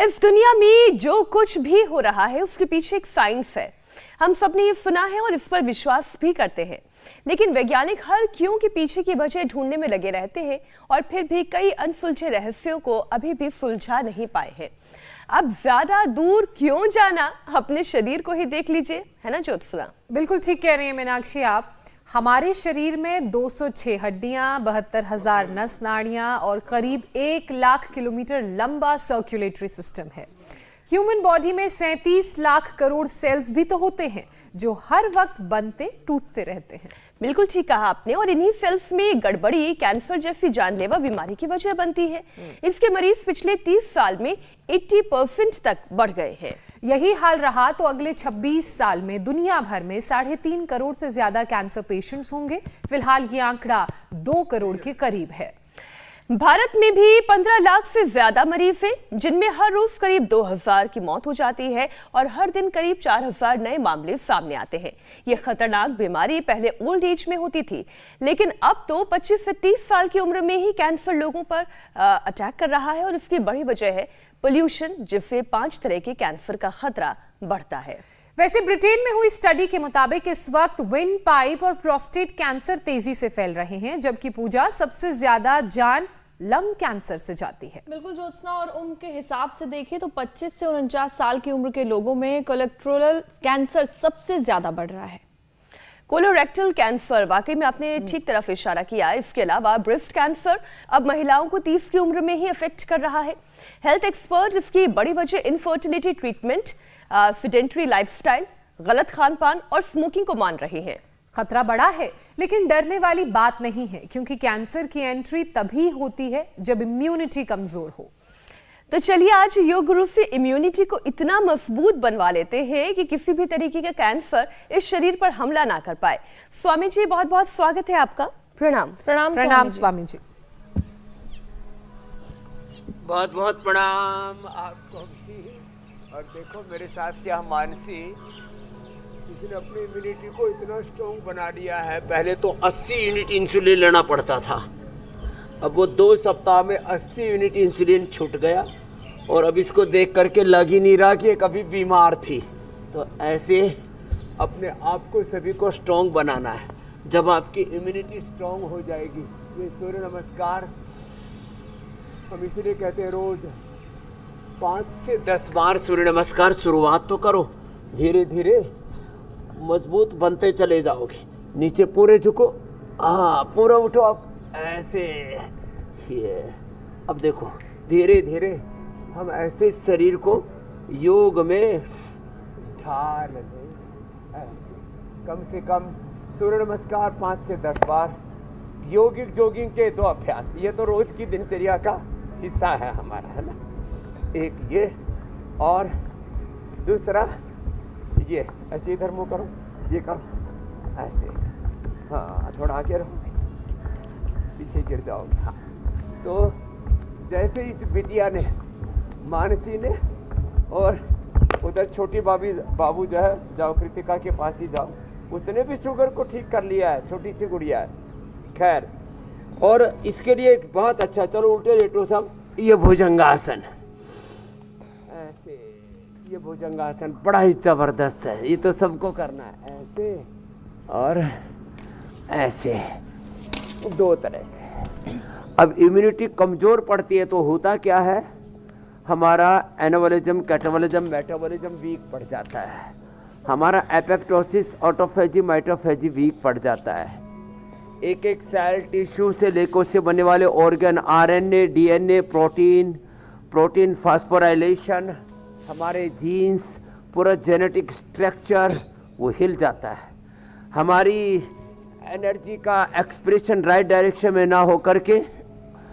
इस दुनिया में जो कुछ भी हो रहा है उसके पीछे एक साइंस है। हम सब ने ये सुना है और इस पर विश्वास भी करते हैं, लेकिन वैज्ञानिक हर क्यों के पीछे की वजह ढूंढने में लगे रहते हैं और फिर भी कई अनसुलझे रहस्यों को अभी भी सुलझा नहीं पाए हैं। अब ज्यादा दूर क्यों जाना, अपने शरीर को ही देख लीजिए, है ना ज्योत्सना? बिल्कुल ठीक कह रही हैं मीनाक्षी आप। हमारे शरीर में 206 हड्डियां, 72,000 नस नाड़ियां और करीब 1 लाख किलोमीटर लंबा सर्कुलेटरी सिस्टम है। ह्यूमन बॉडी में 37 लाख करोड़ सेल्स भी तो होते हैं जो हर वक्त बनते टूटते रहते हैं। बिल्कुल ठीक कहा आपने। और इन्हीं सेल्स में गड़बड़ी कैंसर जैसी जानलेवा बीमारी की वजह बनती है। इसके मरीज पिछले 30 साल में 80% तक बढ़ गए हैं। यही हाल रहा तो अगले 26 साल में दुनिया भर में 3.5 करोड़ से ज्यादा कैंसर पेशेंट्स होंगे। फिलहाल ये आंकड़ा 2 करोड़ के करीब है। भारत में भी 15 लाख से ज्यादा मरीज हैं, जिनमें हर रोज करीब 2000 की मौत हो जाती है और हर दिन करीब 4000 नए मामले सामने आते हैं। ये खतरनाक बीमारी पहले ओल्ड एज में होती थी, लेकिन अब तो 25 से 30 साल की उम्र में ही कैंसर लोगों पर अटैक कर रहा है। और इसकी बड़ी वजह है पोल्यूशन, जिससे 5 तरह के कैंसर का खतरा बढ़ता है। वैसे ब्रिटेन में हुई स्टडी के मुताबिक इस वक्त विंड पाइप और प्रोस्टेट कैंसर तेजी से फैल रहे हैं, जबकि पूजा सबसे ज्यादा जान लंग कैंसर से जाती है। बिल्कुल ज्योत्सना, और उम्र के हिसाब से देखें तो 25 से 49 साल की उम्र के लोगों में कोलेक्ट्रोल कैंसर सबसे ज्यादा बढ़ रहा है। कोलोरेक्टल कैंसर, वाकई में आपने ठीक तरफ इशारा किया। इसके अलावा ब्रेस्ट कैंसर अब महिलाओं को 30 की उम्र में ही अफेक्ट कर रहा है। हेल्थ एक्सपर्ट इसकी बड़ी वजह इनफर्टिलिटी ट्रीटमेंट, सेडेंटरी लाइफस्टाइल, गलत खान पान और स्मोकिंग को मान रहे हैं। खतरा बड़ा है, लेकिन डरने वाली बात नहीं है, क्योंकि कैंसर की एंट्री तभी होती है जब इम्यूनिटी कमजोर हो। तो चलिए आज योग गुरु से इम्यूनिटी को इतना मजबूत बनवा लेते हैं कि किसी भी तरीके का कैंसर इस शरीर पर हमला ना कर पाए। स्वामी जी, बहुत बहुत स्वागत है आपका। प्रणाम। प्रणाम प्रणाम स्वामी जी। बहुत बहुत प्रणाम आपको भी। और देखो मेरे साथ क्या मानसी, इसने अपनी इम्यूनिटी को इतना स्ट्रॉन्ग बना दिया है। पहले तो 80 यूनिट इंसुलिन लेना पड़ता था, अब वो 2 सप्ताह में 80 यूनिट इंसुलिन छूट गया। और अब इसको देख करके लग ही नहीं रहा कि ये कभी बीमार थी। तो ऐसे अपने आप को सभी को स्ट्रॉन्ग बनाना है। जब आपकी इम्यूनिटी स्ट्रॉन्ग हो जाएगी, ये सूर्य नमस्कार हम इसलिए कहते हैं रोज 5 से 10 बार सूर्य नमस्कार शुरुआत तो करो, धीरे धीरे मजबूत बनते चले जाओगे। नीचे पूरे झुको, हाँ पूरा उठो। अब ऐसे ये, अब देखो धीरे धीरे हम ऐसे शरीर को योग में ढाल लें। ऐसे कम से कम सूर्य नमस्कार 5 से 10 बार। योगिक जोगिंग के 2 अभ्यास, ये तो रोज की दिनचर्या का हिस्सा है हमारा, है ना। एक ये और दूसरा ये, ऐसे इधर मुंह करो, ये करो ऐसे, हाँ थोड़ा आगे रहो, पीछे गिर जाओगे। हाँ, तो जैसे इस बिटिया ने, मानसी ने, और उधर छोटी बाबू जो है, जाओ कृतिका के पास ही जाओ, उसने भी शुगर को ठीक कर लिया है, छोटी सी गुड़िया है। खैर, और इसके लिए एक बहुत अच्छा, चलो उल्टे लेटो सब, ये भुजंगासन, ऐसे ये भुजंगासन बड़ा ही जबरदस्त है, ये तो सबको करना है। ऐसे और ऐसे, 2 तरह से। अब इम्यूनिटी कमजोर पड़ती है तो होता क्या है, हमारा एनाबॉलिज्म, कैटाबॉलिज्म, मेटाबॉलिज्म वीक पड़ जाता है। हमारा एपोप्टोसिस, ऑटोफेजी, माइटोफेजी वीक पड़ जाता है। एक एक सेल, टिश्यू से लेकर उससे बनने वाले organ, RNA, DNA, protein phosphorylation, हमारे जीन्स, पूरा जेनेटिक स्ट्रक्चर वो हिल जाता है। हमारी एनर्जी का एक्सप्रेशन राइट डायरेक्शन में ना हो करके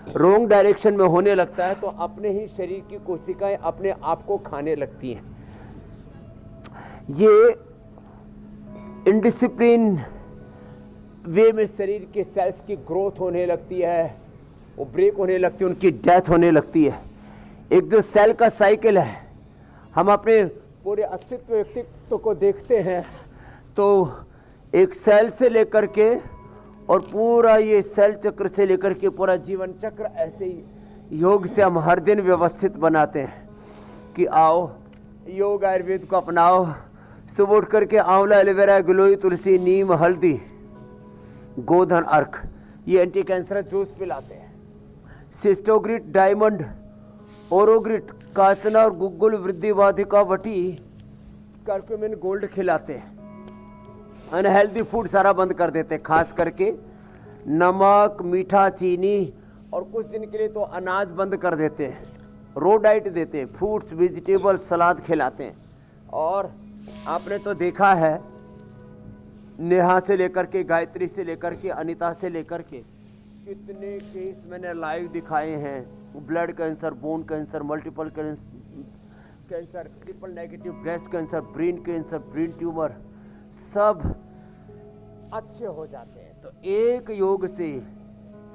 रॉन्ग डायरेक्शन में होने लगता है, तो अपने ही शरीर की कोशिकाएं अपने आप को खाने लगती हैं। ये इनडिसिप्लिन वे में शरीर के सेल्स की ग्रोथ होने लगती है, वो ब्रेक होने लगती है, उनकी डेथ होने लगती है। एक जो सेल का साइकिल है, हम अपने पूरे अस्तित्व व्यक्तित्व को देखते हैं तो एक सेल से लेकर के और पूरा ये सेल चक्र से लेकर के पूरा जीवन चक्र, ऐसे ही योग से हम हर दिन व्यवस्थित बनाते हैं। कि आओ योग आयुर्वेद को अपनाओ। सुबह उठ करके आंवला, एलोवेरा, गिलोय, तुलसी, नीम, हल्दी, गोधन, अर्क, ये एंटी कैंसर जूस पिलाते हैं। सिस्टोग्रिट, डायमंड, ओरोग्रिट, काचना और गुग्गुल, वृद्धिवाधिका, वटी, कर्क्यूमिन, गोल्ड खिलाते हैं। अनहेल्दी फूड सारा बंद कर देते हैं, खास करके नमक, मीठा, चीनी, और कुछ दिन के लिए तो अनाज बंद कर देते हैं। रो डाइट देते हैं, फ्रूट्स, वेजिटेबल, सलाद खिलाते हैं। और आपने तो देखा है, नेहा से लेकर के, गायत्री से लेकर के, अनीता से लेकर के, कितने केस मैंने लाइव दिखाए हैं। Blood cancer, bone cancer, multiple cancer, triple negative breast cancer, brain cancer, brain tumour, सब अच्छे हो जाते हैं। तो एक योग से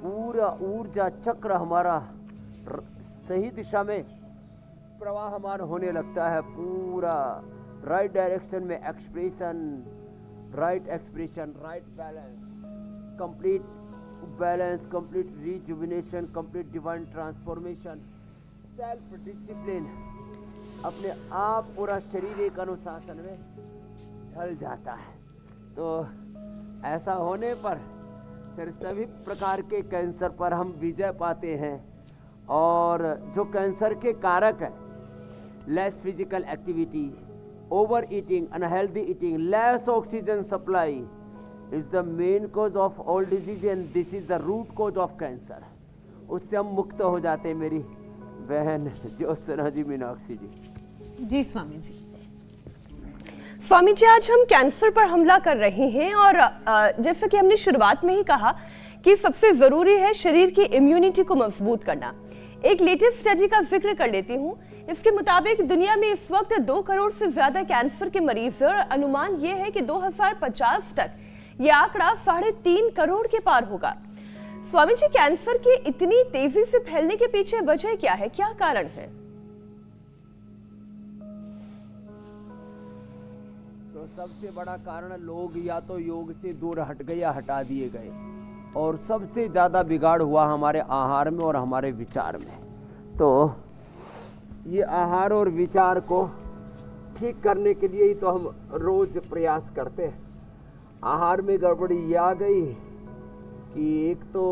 पूरा ऊर्जा चक्र हमारा सही दिशा में प्रवाहमान होने लगता है। पूरा राइट डायरेक्शन में expression, right expression, right balance, complete balance, complete rejuvenation, complete divine transformation, self discipline, अपने आप पूरा शरीर एक अनुशासन में ढल जाता है। तो ऐसा होने पर फिर सभी प्रकार के कैंसर पर हम विजय पाते हैं। और जो कैंसर के कारक है, less physical activity, over eating, unhealthy eating, less oxygen supply is the main cause of all disease and this is the root cause of cancer. उससे हम मुक्त हो जाते हैं मेरी बहन ज्योत्सना जी, मीनाक्षी जी। जी स्वामी जी। स्वामी जी, आज हम कैंसर पर हमला कर रहे हैं और जैसा कि हमने शुरुआत में ही कहा कि सबसे जरूरी है शरीर की इम्यूनिटी को मजबूत करना। एक लेटेस्ट स्टडी का जिक्र कर लेती हूँ। इसके मुताबिक दुनिया में इस वक्त 2 करोड़ से ज्यादा कैंसर के मरीज हैं और अनुमान यह है कि 2050 तक यह आंकड़ा 3.5 करोड़ के पार होगा। स्वामी जी, कैंसर के इतनी तेजी से फैलने के पीछे वजह क्या है, क्या कारण है? तो सबसे बड़ा कारण, लोग या तो योग से दूर हट गए या हटा दिए गए। और सबसे ज़्यादा बिगाड़ हुआ हमारे आहार में और हमारे विचार में। तो ये आहार और विचार को ठीक करने के लिए ही तो हम रोज प्रयास करते हैं। आहार में गड़बड़ी ये आ गई कि एक तो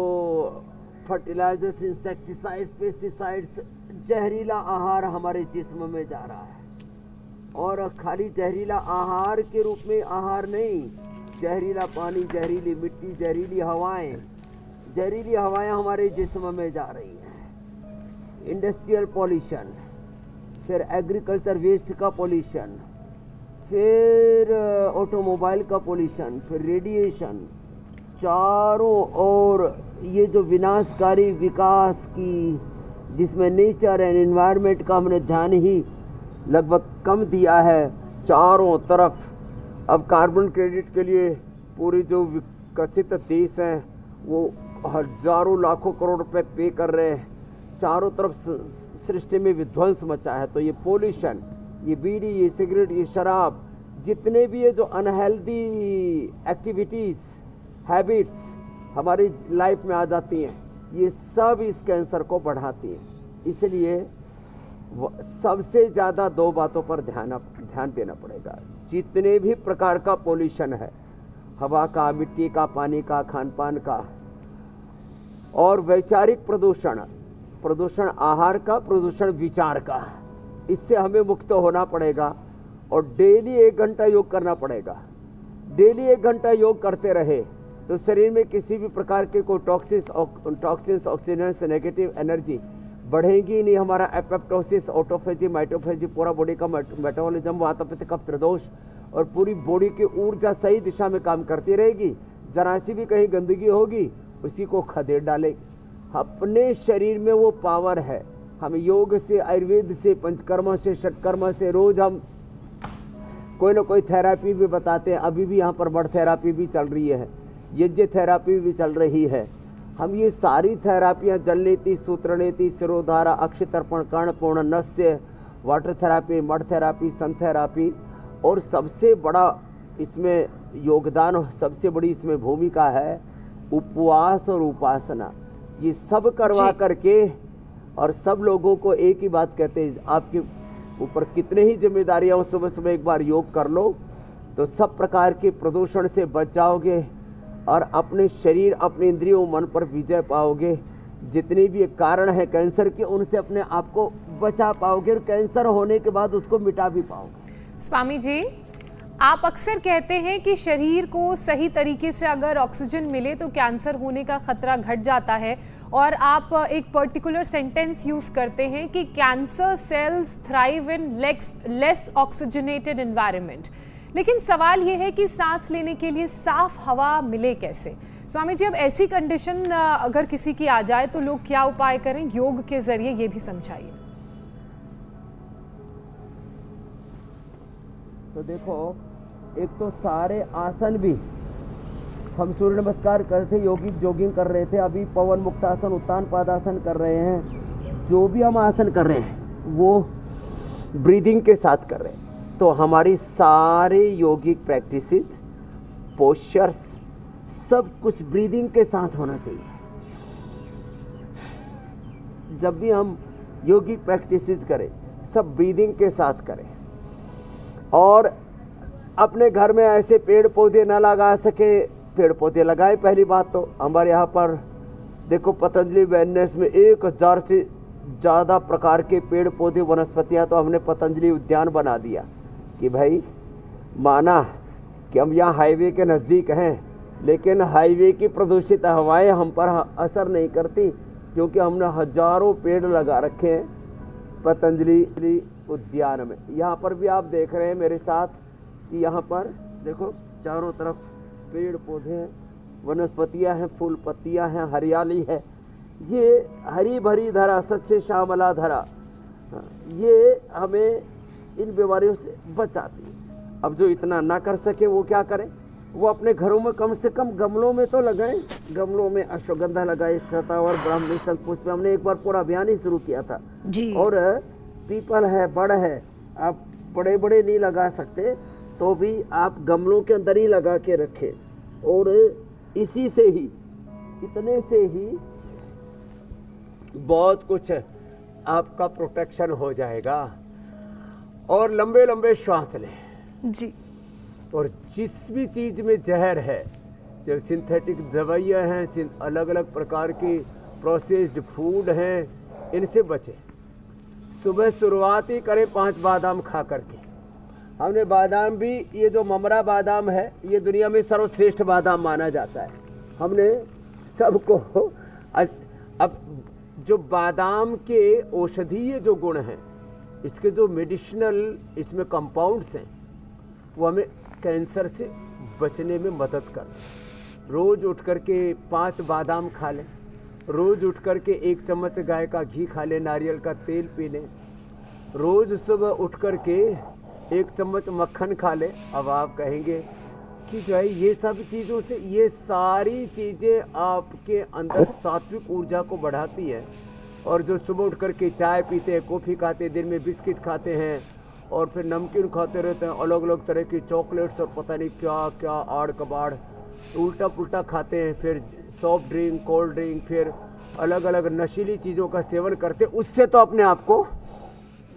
फर्टिलाइजर्स, इंसेक्टिसाइड्स, पेस्टिसाइड्स, जहरीला आहार हमारे जिस्म में जा रहा है। और खाली जहरीला आहार के रूप में आहार नहीं, जहरीला पानी, जहरीली मिट्टी, जहरीली हवाएं हमारे जिस्म में जा रही हैं। इंडस्ट्रियल पॉल्यूशन, फिर एग्रीकल्चर वेस्ट का पॉल्यूशन, फिर ऑटोमोबाइल का पॉल्यूशन, फिर रेडिएशन, चारों ओर ये जो विनाशकारी विकास की, जिसमें नेचर एंड एनवायरनमेंट का हमने ध्यान ही लगभग कम दिया है चारों तरफ। अब कार्बन क्रेडिट के लिए पूरी जो विकसित देश हैं वो हजारों लाखों करोड़ रुपए पे कर रहे हैं। चारों तरफ सृष्टि में विध्वंस मचा है। तो ये पोल्यूशन, ये बीड़ी, ये सिगरेट, ये शराब, जितने भी ये जो अनहेल्दी एक्टिविटीज़, हैबिट्स हमारी लाइफ में आ जाती हैं, ये सब इस कैंसर को बढ़ाती हैं। इसलिए सबसे ज़्यादा 2 बातों पर ध्यान देना पड़ेगा। जितने भी प्रकार का पोल्यूशन है, हवा का, मिट्टी का, पानी का, खान पान का, और वैचारिक प्रदूषण, प्रदूषण आहार का, प्रदूषण विचार का, इससे हमें मुक्त होना पड़ेगा। और डेली 1 घंटा योग करना पड़ेगा। डेली 1 घंटा योग करते रहे तो शरीर में किसी भी प्रकार के कोई टॉक्सिन्स, ऑक्सीडेंट्स, नेगेटिव एनर्जी बढ़ेगी नहीं। हमारा एपोप्टोसिस, ऑटोफेजी, माइटोफेजी, पूरा बॉडी का मेटाबॉलिज्म, वातापित्त, कफ, त्रिदोष, और पूरी बॉडी की ऊर्जा सही दिशा में काम करती रहेगी। जरा सी भी कहीं गंदगी होगी उसी को खदेड़ डालेगी। अपने शरीर में वो पावर है। हम योग से, आयुर्वेद से, पंचकर्मा से, षटकर्मा से रोज हम कोई ना कोई थेरापी भी बताते हैं। अभी भी यहाँ पर बर्ड थेरापी भी चल रही है, यज्ञ थेरापी भी चल रही है। हम ये सारी थेरापियाँ, जलनीति, सूत्रनीति, shirodhara, अक्षतर्पण, कर्णपूर्ण, नस्य, water therapy, mud therapy, सन थेरापी, और सबसे बड़ा इसमें योगदान, सबसे बड़ी इसमें भूमिका है उपवास और उपासना। ये सब करवा करके, और सब लोगों को एक ही बात कहते हैं, आपकी ऊपर कितने ही जिम्मेदारियां हो, सुबह सुबह एक बार योग कर लो तो सब प्रकार के प्रदूषण से बच जाओगे और अपने शरीर, अपने इंद्रियों, मन पर विजय पाओगे। जितने भी कारण है कैंसर के, उनसे अपने आप को बचा पाओगे और कैंसर होने के बाद उसको मिटा भी पाओगे। स्वामी जी, आप अक्सर कहते हैं कि शरीर को सही तरीके से अगर ऑक्सीजन मिले तो कैंसर होने का खतरा घट जाता है, और आप एक पर्टिकुलर सेंटेंस यूज करते हैं कि cancer cells thrive in less oxygenated environment. लेकिन सवाल यह है कि सांस लेने के लिए साफ हवा मिले कैसे? स्वामी जी, अब ऐसी कंडीशन अगर किसी की आ जाए तो लोग क्या उपाय करें योग के जरिए, ये भी समझाइए। तो देखो, एक तो सारे आसन भी हम सूर्य नमस्कार कर रहे थे, योगिक जॉगिंग कर रहे थे, अभी पवन मुक्तासन, उत्तान पादासन कर रहे हैं। जो भी हम आसन कर रहे हैं वो ब्रीदिंग के साथ कर रहे हैं। तो हमारी सारे योगिक प्रैक्टिसेस, पोस्चर्स, सब कुछ ब्रीदिंग के साथ होना चाहिए। जब भी हम योगिक प्रैक्टिसेस करें, सब ब्रीदिंग के साथ करें। और अपने घर में ऐसे पेड़ पौधे न लगा सके, पेड़ पौधे लगाए। पहली बात तो हमारे यहाँ पर देखो, पतंजलि वेलनेस में 1000 से ज़्यादा प्रकार के पेड़ पौधे, वनस्पतियाँ, तो हमने पतंजलि उद्यान बना दिया कि भाई माना कि हम यहाँ हाईवे के नज़दीक हैं, लेकिन हाईवे की प्रदूषित हवाएं हम पर असर नहीं करती, क्योंकि हमने हजारों पेड़ लगा रखे हैं पतंजलि उद्यान में। यहाँ पर भी आप देख रहे हैं मेरे साथ कि यहाँ पर देखो चारों तरफ पेड़ पौधे हैं, वनस्पतियाँ हैं, फूल पत्तियाँ हैं, हरियाली है। ये हरी भरी धरा, सच्चे श्यामला धरा, ये हमें इन बीमारियों से बचाती है। अब जो इतना ना कर सके वो क्या करें? वो अपने घरों में कम से कम गमलों में तो लगाएं। गमलों में अश्वगंधा लगाए, शतावर, ब्राह्मी, शंखपुष्प। हमने एक बार पूरा अभियान ही शुरू किया था जी। और पीपल है, बड़ है, आप बड़े बड़े नहीं लगा सकते तो भी आप गमलों के अंदर ही लगा के रखें, और इसी से ही, इतने से ही बहुत कुछ आपका प्रोटेक्शन हो जाएगा। और लंबे लंबे श्वास लें जी। और जिस भी चीज़ में जहर है, जो सिंथेटिक दवाइयाँ हैं, अलग अलग प्रकार की प्रोसेस्ड फूड हैं, इनसे बचें। सुबह शुरुआत ही करें 5 बादाम खा करके। हमने बादाम भी, ये जो ममरा बादाम है, ये दुनिया में सर्वश्रेष्ठ बादाम माना जाता है। हमने सबको अब जो बादाम के औषधीय जो गुण हैं, इसके जो मेडिसिनल इसमें कंपाउंड्स हैं, वो हमें कैंसर से बचने में मदद कर। रोज़ उठ करके 5 बादाम खा लें, रोज़ उठ करके 1 चम्मच गाय का घी खा लें, नारियल का तेल पी लें, रोज़ सुबह उठ करके 1 चम्मच मक्खन खा लें। अब आप कहेंगे कि जो है ये सब चीज़ों से, ये सारी चीज़ें आपके अंदर सात्विक ऊर्जा को बढ़ाती है। और जो सुबह उठ करके चाय पीते हैं, कॉफ़ी खाते हैं, दिन में बिस्किट खाते हैं और फिर नमकीन खाते रहते हैं, अलग अलग तरह की चॉकलेट्स और पता नहीं क्या क्या आड़ कबाड़ उल्टा पुल्टा खाते हैं, फिर सॉफ्ट ड्रिंक, कोल्ड ड्रिंक, फिर अलग अलग नशीली चीज़ों का सेवन करते, उससे तो अपने आप को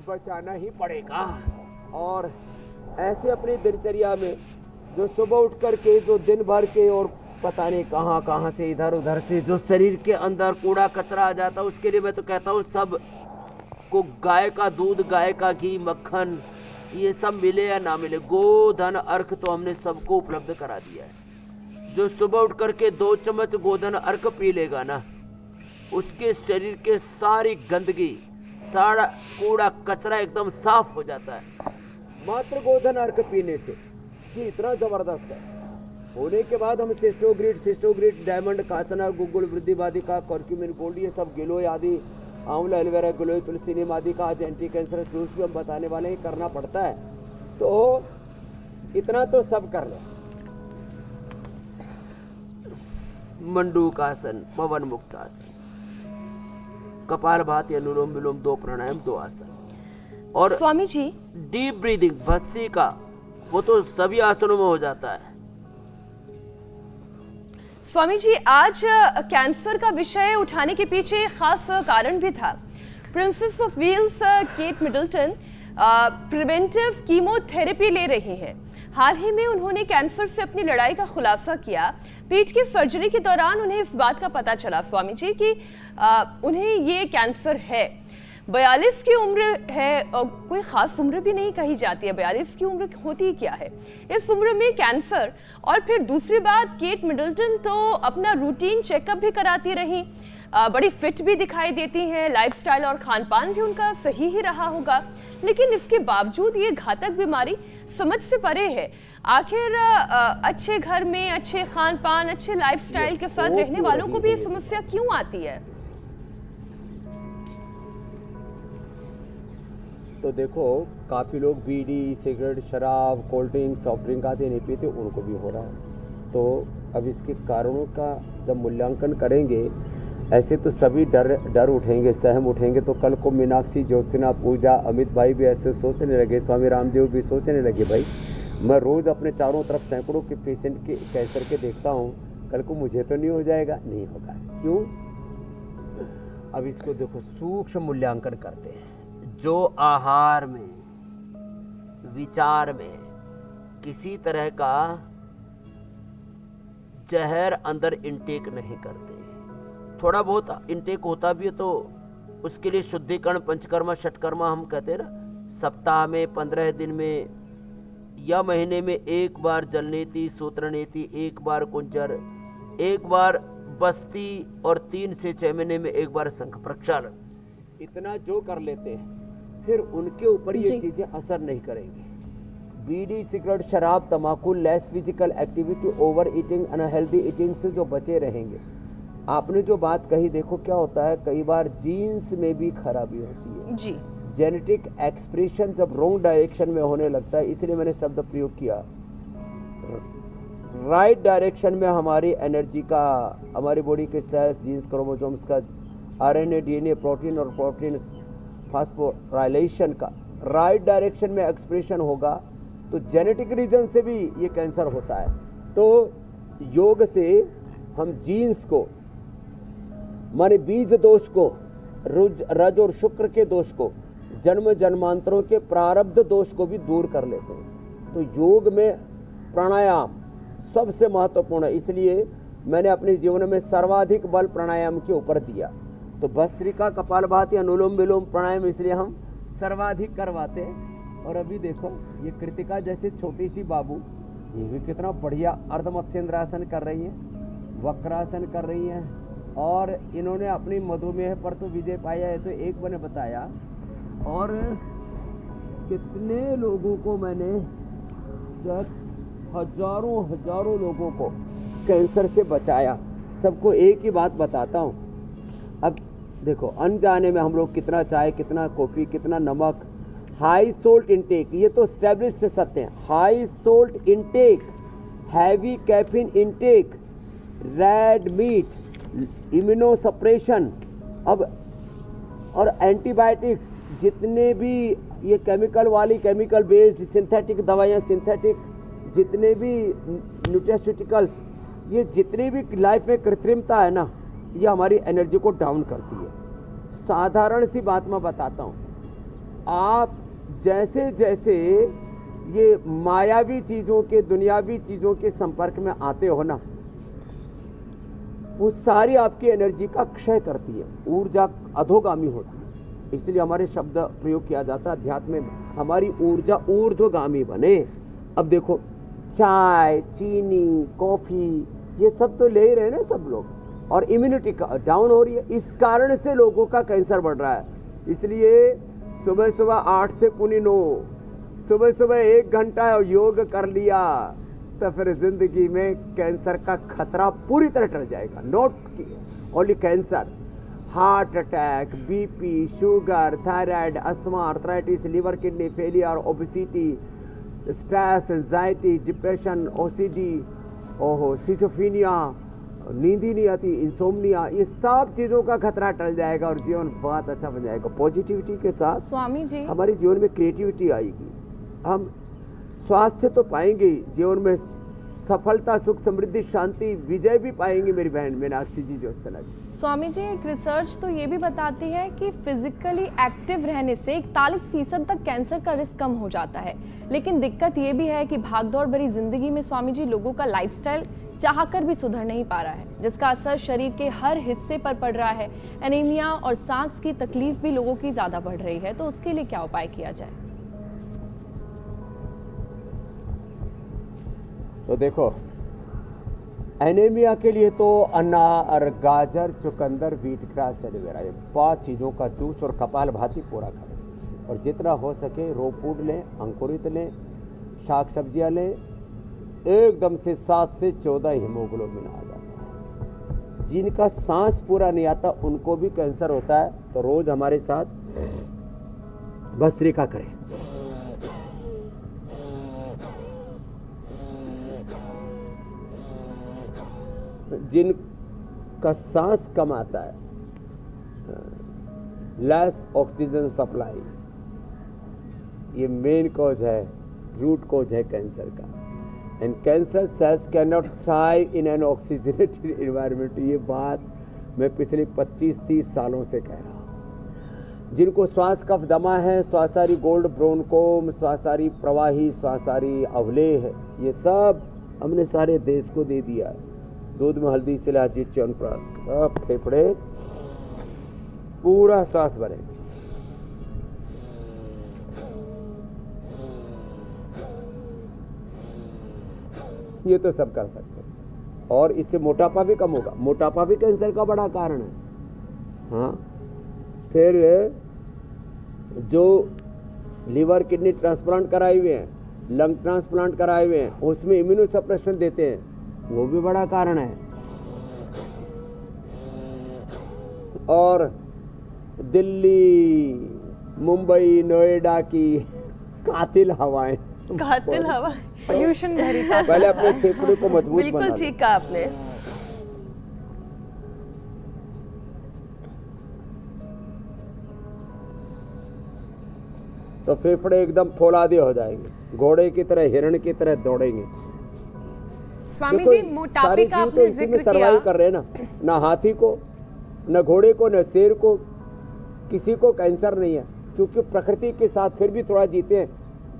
बचाना ही पड़ेगा। और ऐसे अपनी दिनचर्या में जो सुबह उठ कर के जो दिन भर के और पता नहीं कहाँ कहाँ से इधर उधर से जो शरीर के अंदर कूड़ा कचरा आ जाता है, उसके लिए मैं तो कहता हूँ सब को गाय का दूध, गाय का घी, मक्खन, ये सब मिले या ना मिले, गोधन अर्घ तो हमने सबको उपलब्ध करा दिया है। जो सुबह उठ करके 2 चम्मच गोधन अर्घ पी लेगा ना, उसके शरीर के सारी गंदगी, सारा कूड़ा कचरा एकदम साफ हो जाता है मात्र गोधन अर्घ पीने से। ये इतना जबरदस्त है। होने के बाद हम सिस्टोग्रिड, diamond, Kasna, guggul, वृद्धिवादिका, curcumin gold, ये सब गिलोय आदि, आंवला, एलोवेरा, गिलोय, तुलसी, नीम आदि का आज एंटी कैंसर जूस भी हम बताने वाले हैं, करना पड़ता है। तो इतना तो सब कर ले। मंडूकासन, पवन मुक्तासन, कपालभाति, अनुलोम विलोम, 2 प्राणायाम, 2 आसन। और स्वामी जी, डीप ब्रीदिंग, भस्त्रिका, वो तो सभी आसनों में हो जाता है। स्वामी जी, आज कैंसर का विषय उठाने के पीछे खास कारण भी था। Princess of Wales Kate Middleton preventive chemotherapy ले रही हैं। हाल ही में उन्होंने कैंसर से अपनी लड़ाई का खुलासा किया। पीठ की सर्जरी के दौरान उन्हें इस बात का पता चला स्वामी जी कि उन्हें ये कैंसर है। 42 की उम्र है, कोई खास उम्र भी नहीं कही जाती है। 42 की उम्र होती क्या है इस उम्र में कैंसर। और फिर दूसरी बात, केट मिडल्टन तो अपना रूटीन चेकअप भी कराती रही, बड़ी फिट भी दिखाई देती हैं। लाइफस्टाइल और खान पान भी उनका सही ही रहा होगा, लेकिन इसके बावजूद ये घातक बीमारी समझ से परे है। आखिर अच्छे घर में अच्छे खान पान, अच्छे लाइफस्टाइल के साथ रहने वालों को भी ये समस्या क्यों आती है? तो देखो, काफ़ी लोग बीड़ी, सिगरेट, शराब, कोल्ड ड्रिंक, सॉफ्ट ड्रिंक आदि नहीं पीते, उनको भी हो रहा है। तो अब इसके कारणों का जब मूल्यांकन करेंगे, ऐसे तो सभी डर उठेंगे, सहम उठेंगे। तो कल को मीनाक्षी, ज्योत्सना, पूजा, अमित भाई भी ऐसे सोचने लगे, स्वामी रामदेव भी सोचने लगे, भाई मैं रोज़ अपने चारों तरफ सैकड़ों के पेशेंट के कैंसर के देखता हूँ, कल को मुझे तो नहीं हो जाएगा। नहीं होगा। क्यों? अब इसको देखो, सूक्ष्म मूल्यांकन करते हैं। जो आहार में, विचार में किसी तरह का जहर अंदर इनटेक नहीं करते, थोड़ा बहुत इनटेक होता भी है तो उसके लिए शुद्धिकरण, पंचकर्मा, षटकर्मा हम कहते हैं ना, सप्ताह में, 15 दिन में या महीने में एक बार जलनेति, सूत्रनेति, एक बार कुंजर, एक बार बस्ती और 3 से 6 महीने में एक बार शंख प्रक्षालन, इतना जो कर लेते हैं, फिर उनके ऊपर ये चीजें असर नहीं करेंगी। बीड़ी, सिगरेट, शराब, तंबाकू, less physical activity, over eating, unhealthy eating से जो बचे रहेंगे। आपने जो बात कही, देखो क्या होता है, कई बार जीन्स में भी खराबी होती है जी। जेनेटिक एक्सप्रेशन जब रॉन्ग डायरेक्शन में होने लगता है, इसलिए मैंने शब्द प्रयोग किया। राइट डायरेक्शन में हमारी एनर्जी का, हमारी बॉडी के सेल्स, जीन्स, क्रोमोसोम्स का, आरएनए, डीएनए, प्रोटीन और प्रोटीन फास्फोराइलेशन का राइट डायरेक्शन में एक्सप्रेशन होगा तो जेनेटिक रीजन से भी ये कैंसर होता है। तो योग से हम जीन्स को, माने बीज दोष को, रज और शुक्र के दोष को, जन्म जन्मांतरों के प्रारब्ध दोष को भी दूर कर लेते हैं। तो योग में प्राणायाम सबसे महत्वपूर्ण है, इसलिए मैंने अपने जीवन में सर्वाधिक बल प्राणायाम के ऊपर दिया। तो भस्त्रिका, कपालभाति, अनुलोम विलोम प्राणायाम इसलिए हम सर्वाधिक करवाते हैं। और अभी देखो, ये कृतिका जैसे छोटी सी बाबू, ये भी कितना बढ़िया अर्ध मत्स्येंद्रासन कर रही है, वक्रासन कर रही हैं, और इन्होंने अपनी मधुमेह पर तो विजय पाया है, तो एक मैंने बताया। और कितने लोगों को मैंने, हजारों लोगों को कैंसर से बचाया। सबको एक ही बात बताता हूँ। अब देखो, अनजाने में हम लोग कितना चाय, कितना कॉफ़ी, कितना नमक, हाई सोल्ट इंटेक, ये तो स्टैब्लिश्ड सत्य है। High salt intake, heavy caffeine intake, red meat, immuno suppression, अब और एंटीबायोटिक्स, जितने भी ये केमिकल वाली, केमिकल बेस्ड सिंथेटिक दवाइयाँ, सिंथेटिक जितने भी न्यूट्रास्यूटिकल्स, ये जितनी भी लाइफ में कृत्रिमता है ना, ये हमारी एनर्जी को डाउन करती है। साधारण सी बात मैं बताता हूँ, आप जैसे जैसे ये मायावी चीज़ों के, दुनियावी चीज़ों के संपर्क में आते हो ना, वो सारी आपकी एनर्जी का क्षय करती है, ऊर्जा अधोगामी होती है। इसलिए हमारे शब्द प्रयोग किया जाता है अध्यात्म में, हमारी ऊर्जा ऊर्ध्वगामी बने। अब देखो, चाय, चीनी, कॉफ़ी, ये सब तो ले ही रहे हैं ना सब लोग, और इम्यूनिटी डाउन हो रही है। इस कारण से लोगों का कैंसर बढ़ रहा है। इसलिए सुबह सुबह 8 से 9, सुबह 1 घंटा योग कर लिया तो फिर जिंदगी में कैंसर का खतरा पूरी तरह टल जाएगा। Not only cancer, heart attack, BP, sugar, thyroid, asthma, arthritis, liver kidney failure, obesity, stress, anxiety, depression, OCD, schizophrenia, नींद ही नहीं आती, इंसोम्निया, ये सब चीज़ों का खतरा टल जाएगा और जीवन बहुत अच्छा बन जाएगा। पॉजिटिविटी के साथ स्वामी जी, हमारे जीवन में क्रिएटिविटी आएगी, हम स्वास्थ्य तो पाएंगे, जीवन में सफलता, सुख, समृद्धि, शांति, विजय भी पाएंगे मेरी बहन मीनाक्षी जी ज्योत्सना जी। स्वामी जी, एक रिसर्च तो ये भी बताती है कि फिजिकली एक्टिव रहने से 41% तक कैंसर का रिस्क कम हो जाता है। लेकिन दिक्कत ये भी है कि भागदौड़ भरी जिंदगी में स्वामी जी लोगों का लाइफस्टाइल चाहकर भी सुधर नहीं पा रहा है, जिसका असर शरीर के हर हिस्से पर पड़ रहा है। एनीमिया और सांस की तकलीफ भी लोगों की ज्यादा बढ़ रही है, तो उसके लिए क्या उपाय किया जाए? तो देखो, एनीमिया के लिए तो अनार, गाजर, चुकंदर, व्हीट ग्रास, एलोवेरा, ये 5 चीज़ों का जूस और कपालभाति पूरा करें। और जितना हो सके रो फूड लें, अंकुरित लें, शाक सब्जियां लें। एकदम से 7 से 14 हीमोग्लोबिन आ जाता है। जिनका सांस पूरा नहीं आता उनको भी कैंसर होता है, तो रोज हमारे साथ भस्त्रिका करें। जिनका सांस कम आता है, लेस ऑक्सीजन सप्लाई, ये मेन कॉज है, रूट कॉज है कैंसर का। And cancer cells can not thrive in an oxygenated environment. ये बात मैं पिछले 25-30 सालों से कह रहा हूँ। जिनको श्वास कफ दमा है, श्वासारी गोल्ड ब्रोनकोम, श्वासारी प्रवाही, श्वासारी अवलेह, ये सब हमने सारे देश को दे दिया है। दूध में हल्दी, शिलाजीत, च्यवनप्राश, सब फेफड़े पूरा सांस भरे। ये तो सब कर सकते हैं। और इससे मोटापा भी कम होगा। मोटापा भी कैंसर का बड़ा कारण है। हाँ, फिर जो लीवर किडनी ट्रांसप्लांट कराए हुए हैं, लंग ट्रांसप्लांट कराए हुए हैं, उसमें इम्यूनो सप्रेशन देते हैं, वो भी बड़ा कारण है। और दिल्ली, मुंबई, नोएडा की कातिल हवाएं, कातिल हवा, पोल्यूशन भरी का पहले अपने फेफड़े को मजबूत बिल्कुल बना ठीक कहा आपने। तो फेफड़े एकदम फौलादे हो जाएंगे, घोड़े की तरह, हिरण की तरह दौड़ेंगे। स्वामी देखो, जी, मोटापे सारे का जीव आपने तो इसी में जिक्र किया। सर्वाइव कर रहे हैं ना हाथी को, न घोड़े को, न शेर को, किसी को कैंसर नहीं है, क्योंकि प्रकृति के साथ फिर भी थोड़ा जीते हैं।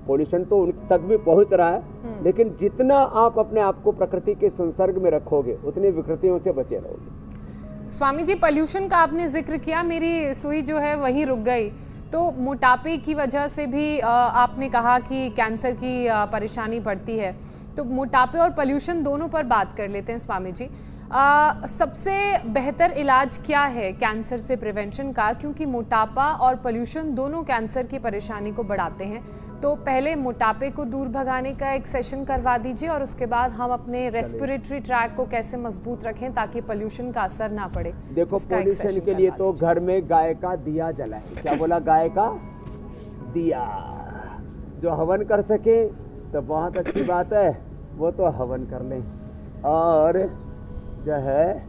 पोल्यूशन तो उन तक भी पहुंच रहा है, लेकिन जितना आप अपने आप को प्रकृति के संसर्ग में रखोगे उतनी विकृतियों से बचे रहोगे। स्वामी जी, पोल्यूशन का आपने जिक्र किया, मेरी सुई जो है वहीं रुक गई। तो मोटापे की वजह से भी आपने कहा कि कैंसर की परेशानी बढ़ती है, तो मोटापे और पोल्यूशन दोनों पर बात कर लेते हैं स्वामी जी। सबसे बेहतर इलाज क्या है कैंसर से प्रिवेंशन का, क्योंकि मोटापा और पोल्यूशन दोनों कैंसर की परेशानी को बढ़ाते हैं। तो पहले मोटापे को दूर भगाने का एक सेशन करवा दीजिए, और उसके बाद हम अपने रेस्पिरेटरी ट्रैक को कैसे मजबूत रखें ताकि पोल्यूशन का असर ना पड़े। देखो, उसका एक पोल्यूशन सेशन के लिए करवा तो दीजिए। घर में गाय का दिया जलाएं। क्या बोला? गाय का दिया। जो हवन कर सके तो बहुत अच्छी बात है, वो तो हवन कर लें। और जो है,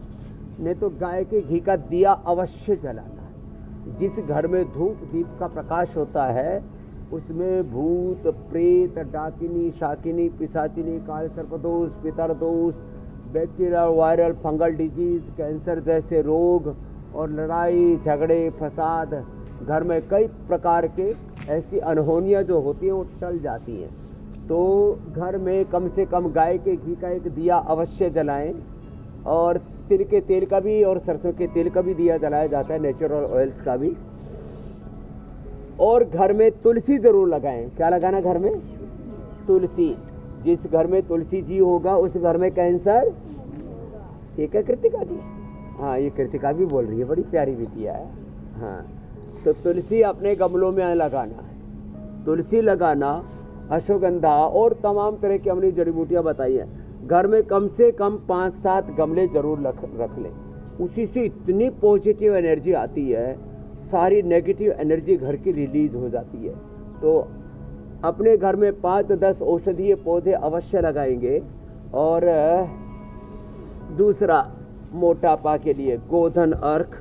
नहीं तो गाय के घी का दिया अवश्य जलाना। जिस घर में धूप दीप का प्रकाश होता है उसमें भूत, प्रेत, डाकिनी, शाकिनी, पिशाचिनी, काल सर्पदोष, पितरदोष, bacterial, viral, fungal disease, cancer जैसे रोग और लड़ाई झगड़े, फसाद, घर में कई प्रकार के ऐसी अनहोनियां जो होती हैं वो टल जाती हैं। तो घर में कम से कम गाय के घी का एक दिया अवश्य जलाएं। और तिल के तेल का भी और सरसों के तेल का भी दिया जलाया जाता है, नेचुरल ऑयल्स का भी। और घर में तुलसी जरूर लगाएं। क्या लगाना घर में? तुलसी। जिस घर में तुलसी जी होगा उस घर में कैंसर। ठीक है कृतिका जी? हाँ, ये कृतिका भी बोल रही है, बड़ी प्यारी बिटिया है। हाँ, तो तुलसी अपने गमलों में लगाना है। तुलसी लगाना, अश्वगंधा और तमाम तरह की हमने जड़ी बूटियाँ बताई हैं। घर में कम से कम 5-7 गमले जरूर रख लें। उसी से इतनी पॉजिटिव एनर्जी आती है, सारी नेगेटिव एनर्जी घर की रिलीज हो जाती है। तो अपने घर में 5-10 औषधीय पौधे अवश्य लगाएंगे। और दूसरा, मोटापा के लिए गोधन अर्क,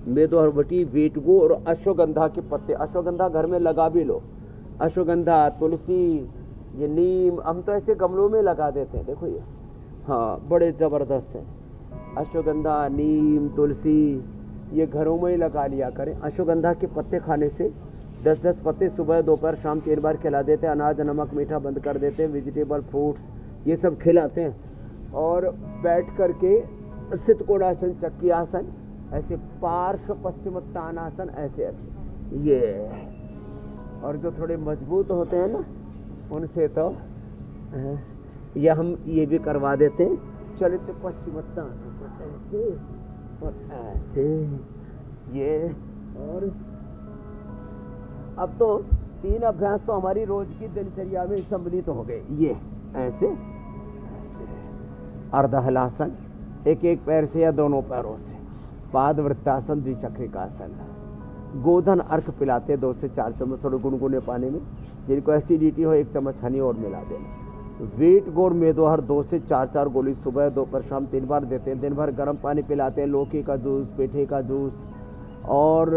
मेदोहरवटी, वीटगो और अश्वगंधा के पत्ते। अश्वगंधा घर में लगा भी लो। अश्वगंधा, तुलसी, ये नीम हम तो ऐसे गमलों में लगा देते हैं, देखो ये, हाँ बड़े ज़बरदस्त हैं। अश्वगंधा, नीम, तुलसी ये घरों में ही लगा लिया करें। अश्वगंधा के पत्ते खाने से 10-10 पत्ते सुबह दोपहर शाम 3 बार खिला देते हैं। अनाज नमक मीठा बंद कर देते हैं। वेजिटेबल फ्रूट्स ये सब खिलाते हैं। और बैठ करके सितकोणासन, चक्की आसन, ऐसे पार्श्व पश्चिमोत्तानासन, ऐसे ऐसे ये। और जो थोड़े मजबूत होते हैं ना उनसे तो ये हम ये भी करवा देते हैं। चलित पश्चिमोत्तानासन ऐसे और ऐसे ये। और अब तो 3 अभ्यास तो हमारी रोज की दिनचर्या में सम्मिलित हो गए। ये ऐसे ऐसे अर्ध हलासन, एक एक पैर से या दोनों पैरों से। पाद वृत्तासन, द्विचक्रिकासन। गोधन अर्क पिलाते 2 से 4 चम्मच थोड़े गुनगुने पानी में। जिनको एसिडिटी हो 1 चम्मच हनी और मिला देना। वेट गोर मेदोहर 2 से 4 गोली सुबह दोपहर शाम 3 बार देते हैं। दिन भर गर्म पानी पिलाते हैं। लौकी का जूस, पेठे का जूस और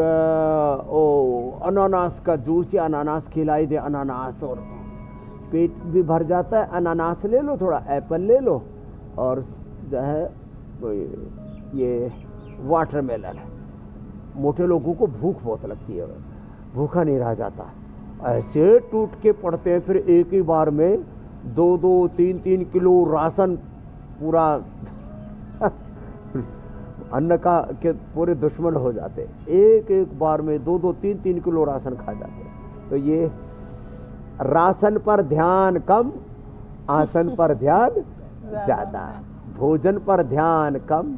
अनानास का जूस या अनानास खिलाई दे। अनानास और पेट भी भर जाता है। अनानास ले लो, थोड़ा एप्पल ले लो और जो है ये वाटरमेलन। मोटे लोगों को भूख बहुत लगती है, भूखा नहीं रहा जाता। ऐसे टूट के पड़ते हैं, फिर एक ही बार में 2-2, 3-3 किलो राशन पूरा अन्न का के पूरे दुश्मन हो जाते। एक एक बार में 2-2, 3-3 किलो राशन खा जाते। तो ये राशन पर ध्यान कम, आसन पर ध्यान ज्यादा। भोजन पर ध्यान कम,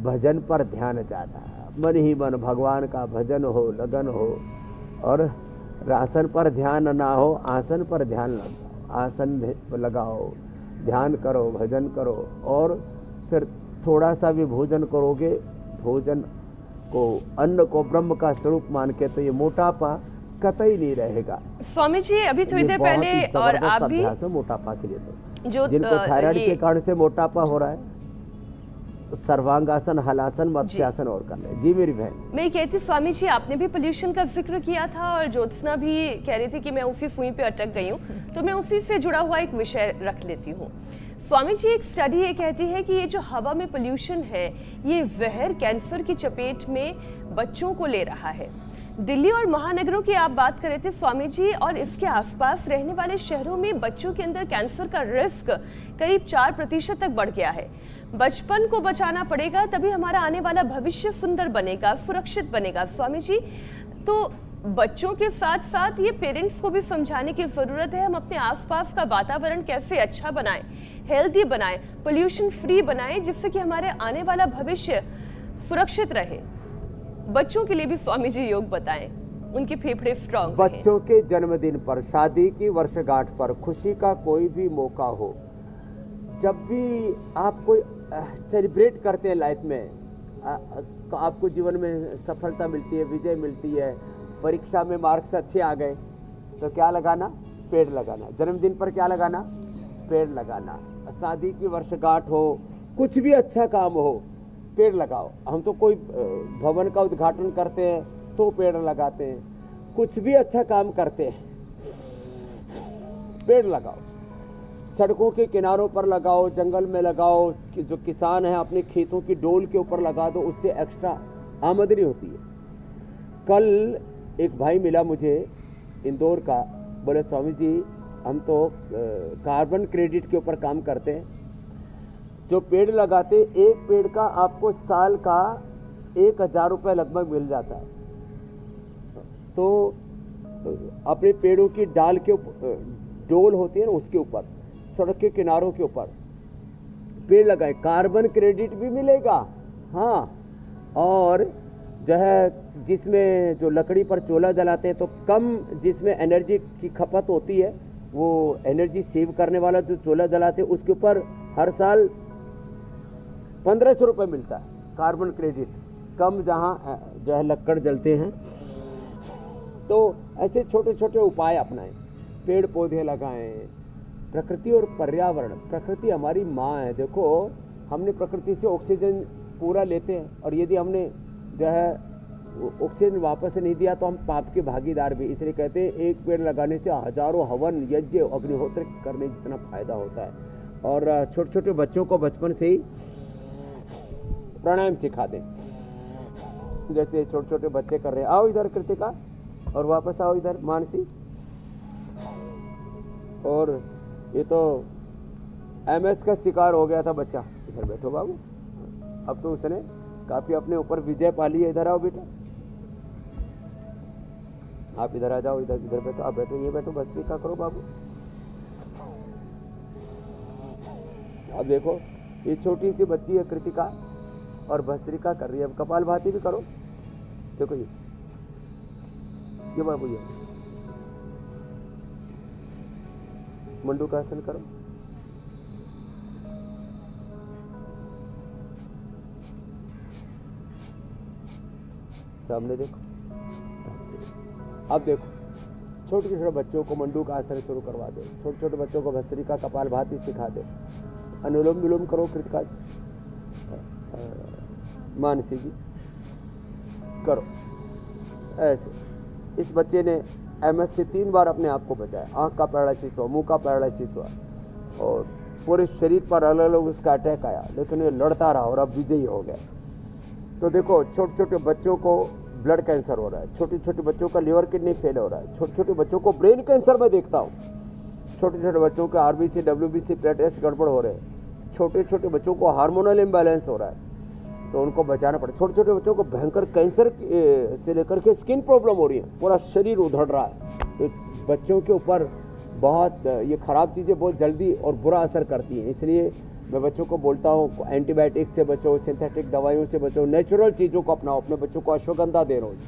भजन पर ध्यान ज्यादा। मन ही मन भगवान का भजन हो, लगन हो। और राशन पर ध्यान ना हो, आसन पर ध्यान लगाओ। आसन लगाओ, ध्यान करो, भजन करो। और फिर थोड़ा सा भी भोजन करोगे, भोजन को, अन्न को ब्रह्म का स्वरूप मान के, तो ये मोटापा कतई नहीं रहेगा। स्वामी जी अभी थोड़ी देर पहले और आप भी मोटापा के लिए तो जो जिनको थायराइड के कारण से मोटापा हो रहा है, सर्वांगासन, हलासन, मत्स्यासन और कर ले। जी मेरी बहन, मैं कहती स्वामी जी आपने भी पोल्यूशन का जिक्र किया था और ज्योत्सना भी कह रही थी कि मैं उसी सुई पे अटक गई हूँ, तो मैं उसी से जुड़ा हुआ एक विषय रख लेती हूँ। स्वामी जी एक स्टडी ये कहती है कि ये जो हवा में पोल्यूशन है, ये जहर कैंसर की चपेट में बच्चों को ले रहा है। दिल्ली और महानगरों की आप बात कर रहे थे स्वामी जी, और इसके आसपास रहने वाले शहरों में बच्चों के अंदर कैंसर का रिस्क करीब 4% तक बढ़ गया है। बचपन को बचाना पड़ेगा, तभी हमारा आने वाला भविष्य सुंदर बनेगा, सुरक्षित बनेगा। स्वामी जी, तो बच्चों के साथ साथ ये पेरेंट्स को भी समझाने की जरूरत है, हम अपने आसपास का वातावरण कैसे अच्छा बनाएं, हेल्दी बनाएं, पोल्यूशन फ्री बनाएं, जिससे कि हमारे आने वाला भविष्य सुरक्षित रहे। बच्चों के लिए भी स्वामी जी योग बताएं, उनके फेफड़े स्ट्रांग रहें। बच्चों के जन्मदिन पर, शादी की वर्षगांठ पर, खुशी का कोई भी मौका हो, जब भी आप कोई सेलिब्रेट करते हैं लाइफ में, आपको जीवन में सफलता मिलती है, विजय मिलती है, परीक्षा में मार्क्स अच्छे आ गए, तो क्या लगाना? पेड़ लगाना। जन्मदिन पर क्या लगाना? पेड़ लगाना। शादी की वर्षगांठ हो, कुछ भी अच्छा काम हो, पेड़ लगाओ। हम तो कोई भवन का उद्घाटन करते हैं तो पेड़ लगाते हैं, कुछ भी अच्छा काम करते हैं पेड़ लगाओ। सड़कों के किनारों पर लगाओ, जंगल में लगाओ, जो किसान हैं अपने खेतों की डोल के ऊपर लगा दो, उससे एक्स्ट्रा आमदनी होती है। कल एक भाई मिला मुझे इंदौर का, बोले स्वामी जी हम तो कार्बन क्रेडिट के ऊपर काम करते हैं, जो पेड़ लगाते, एक पेड़ का आपको साल का 1000 रुपये लगभग मिल जाता है। तो अपने पेड़ों की डाल के डोल होती है ना, उसके ऊपर, सड़क के किनारों के ऊपर पेड़ लगाए, कार्बन क्रेडिट भी मिलेगा। हाँ, और जो है जिसमें जो लकड़ी पर चूल्हा जलाते हैं तो कम जिसमें एनर्जी की खपत होती है, वो एनर्जी सेव करने वाला जो चूल्हा जलाते हैं उसके ऊपर हर साल 1500 रुपये मिलता है कार्बन क्रेडिट, कम जहाँ जो है लकड़ जलते हैं। तो ऐसे छोटे छोटे उपाय अपनाएं, पेड़ पौधे लगाएं। प्रकृति और पर्यावरण, प्रकृति हमारी माँ है। देखो, हमने प्रकृति से ऑक्सीजन पूरा लेते हैं, और यदि हमने जो है ऑक्सीजन वापस नहीं दिया तो हम पाप के भागीदार भी। इसलिए कहते हैं एक पेड़ लगाने से हजारों हवन यज्ञ अग्निहोत्र करने जितना फायदा होता है। और छोटे छोटे बच्चों को बचपन से ही प्राणायाम सिखा दें, जैसे छोटे छोटे बच्चे कर रहे हैं। आओ इधर कृतिका, और वापस आओ इधर मानसी। और ये तो MS का शिकार हो गया था बच्चा। इधर बैठो बाबू, अब तो उसने काफी अपने ऊपर विजय पा ली है। इधर आओ बेटा, आप इधर आ जाओ, इधर इधर बैठो, आप बैठो, ये बैठो, भस्त्रिका करो बाबू। अब देखो ये छोटी सी बच्ची है कृतिका और भस्त्रिका कर रही है। अब कपालभाति भी करो, देखो ये बाबू, ये मंडूकासन करो। सामने देखो। अब देखो छोटे छोटे बच्चों को मंडूकासन शुरू करवा दे, छोटे छोटे बच्चों को भस्त्रिका कपालभाति सिखा दे। अनुलोम विलोम करो कृतिका, मानसी जी करो ऐसे। इस बच्चे ने MS से 3 बार अपने आप को बचाया। आंख का पैरालिसिस हुआ, मुंह का पैरालिसिस हुआ और पूरे शरीर पर अलग अलग उसका अटैक आया, लेकिन ये लड़ता रहा और अब विजयी हो गया। तो देखो छोटे छोटे बच्चों को ब्लड कैंसर हो रहा है, छोटे छोटे बच्चों का लिवर किडनी फेल हो रहा है, छोटे छोटे बच्चों को ब्रेन कैंसर में देखता हूँ, छोटे छोटे बच्चों के RBC WBC प्लेटलेट्स गड़बड़ हो रहे हैं, छोटे छोटे बच्चों को हार्मोनल इम्बैलेंस हो रहा है, तो उनको बचाना पड़े। छोटे छोटे बच्चों को भयंकर कैंसर से लेकर के स्किन प्रॉब्लम हो रही है, पूरा शरीर उधड़ रहा है। तो बच्चों के ऊपर बहुत ये खराब चीज़ें बहुत जल्दी और बुरा असर करती हैं। इसलिए मैं बच्चों को बोलता हूँ एंटीबायोटिक से बचो, सिंथेटिक दवाइयों से बचो, नेचुरल चीज़ों को अपनाओ। अपने बच्चों को अश्वगंधा दे, रोज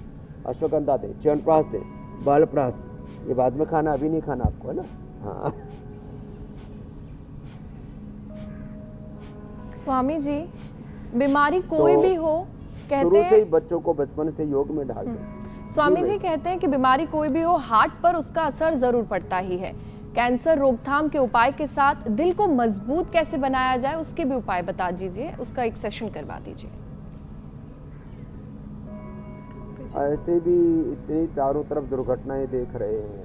अश्वगंधा दे, च्यवनप्राश दे, बालप्राश, ये बाद में खाना, अभी नहीं खाना आपको, है ना। हाँ स्वामी जी, बीमारी कोई तो भी हो, कहते शुरू से ही हैं बच्चों को बचपन से योग में डाल दें। स्वामी जी कहते हैं कि बीमारी कोई भी हो, हार्ट पर उसका असर जरूर पड़ता ही है। कैंसर रोकथाम के उपाय के साथ दिल को मजबूत कैसे बनाया जाए, उसके भी उपाय बता दीजिए, उसका एक सेशन करवा दीजिए। ऐसे भी इतनी चारों तरफ दुर्घटनाएं देख रहे हैं,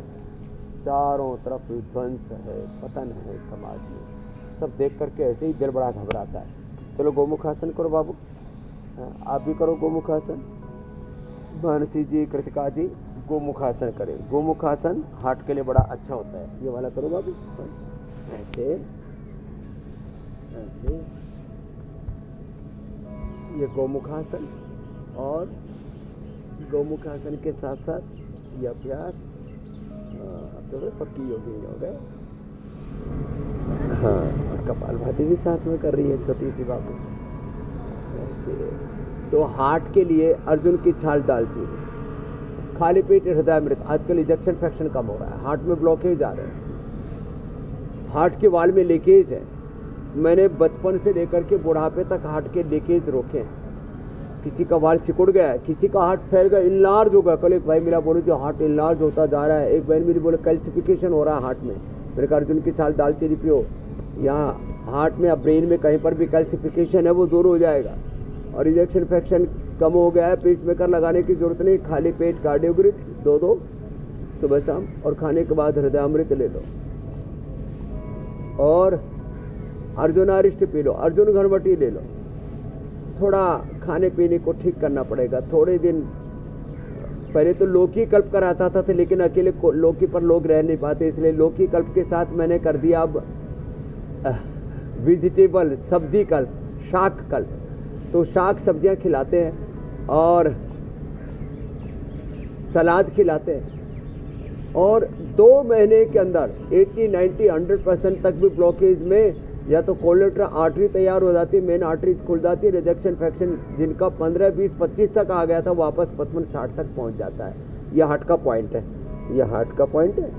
चारों तरफ विध्वंस है, पतन है समाज में, सब देख करके ऐसे ही दिल बड़ा घबराता है। चलो गोमुखासन करो बाबू, आप भी करो गोमुखासन। मानसी जी, कृतिका जी गोमुखासन करें। गोमुखासन हार्ट के लिए बड़ा अच्छा होता है। ये वाला करो बाबू, ऐसे ऐसे, ये गोमुखासन। और गोमुखासन के साथ साथ ये अभ्यास, अब तो पक्की योगी हो गए। हाँ, और कपालभाति भी साथ में कर रही है छोटी सी बाबू ऐसे। तो हार्ट के लिए अर्जुन की छाल दालचीनी, खाली पेट हृदयामृत। आजकल इजेक्शन फ्रैक्शन कम हो रहा है, हार्ट में ब्लॉकेज आ रहे हैं, हार्ट के वाल में लीकेज है। मैंने बचपन से लेकर के बुढ़ापे तक हार्ट के लीकेज रोके हैं। किसी का वाल सिकुड़ गया है, किसी का हार्ट फैल गया, इनलार्ज हो गया। कल एक भाई मेरा बोले जो हार्ट इनलार्ज होता जा रहा है, एक बहन मेरी बोले कैल्सिफिकेशन हो रहा है हार्ट में। मेरे कहा अर्जुन की छाल दालचीनी पियो, यहाँ हार्ट में या ब्रेन में कहीं पर भी कैल्सिफिकेशन है वो दूर हो जाएगा। और इजेक्शन फ्रैक्शन कम हो गया है, पेसमेकर लगाने की जरूरत नहीं। खाली पेट कार्डियोग्रिड 2 सुबह शाम, और खाने के बाद हृदयामृत ले लो, और अर्जुन अरिष्ट पी लो, अर्जुन घनवटी ले लो। थोड़ा खाने पीने को ठीक करना पड़ेगा। थोड़े दिन पहले तो लौकी कल्प कराता था, लेकिन अकेले लौकी पर लोग रह नहीं पाते, इसलिए लौकी कल्प के साथ मैंने कर दिया अब वेजिटेबल सब्जी कल्प, शाक कल्प। तो शाक सब्जियां खिलाते हैं और सलाद खिलाते हैं, और 2 महीने के अंदर 80, 90, 100% तक भी ब्लॉकेज में या तो कोलेट्रा आर्टरी तैयार हो जाती है, मेन आर्टरीज खुल जाती है। रिजेक्शन फ्रैक्शन जिनका 15, 20, 25 तक आ गया था वापस 55, 60 तक पहुंच जाता है। यह हार्ट का पॉइंट है, यह हार्ट का पॉइंट है।